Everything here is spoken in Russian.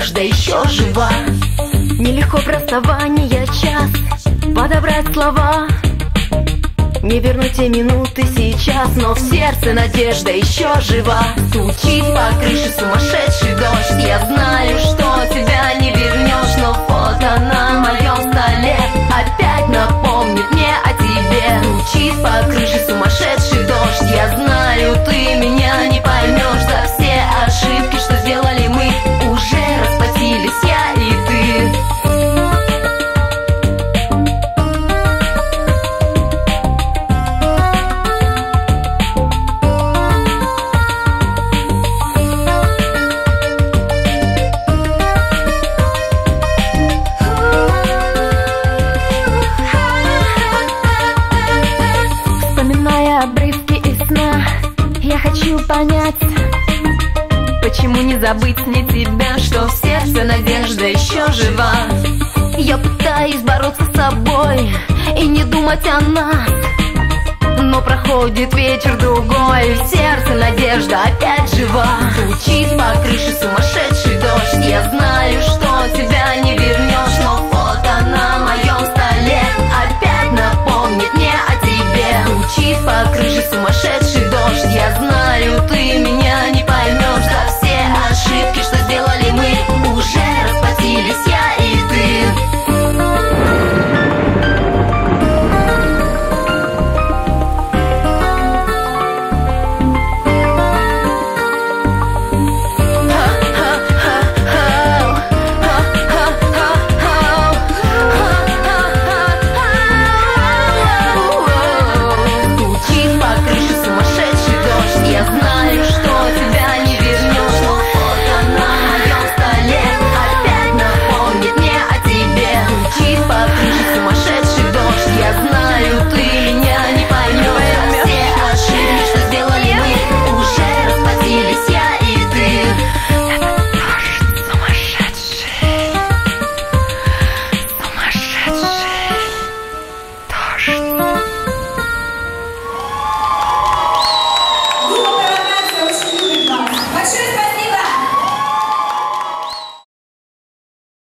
надежда еще жива. Нелегко в расставании час подобрать слова, не вернуть те минуты сейчас, но в сердце надежда еще жива. Стучит по крыше сумасшедший дождь, я знаю, что тебя не вернешь, но фото на моем столе опять напомнит мне о тебе. Стучит по крыше сумасшедший дождь, я знаю, ты меня не поймешь. За все ошибки, что сделали мы, уже расплатились я и ты. Я хочу понять, почему не забыть мне тебя, что в сердце надежда еще жива. Я пытаюсь бороться с собой и не думать о нас, но проходит вечер другой, в сердце надежда опять жива. Стучит по крыше сумасшедший дождь, я знаю, что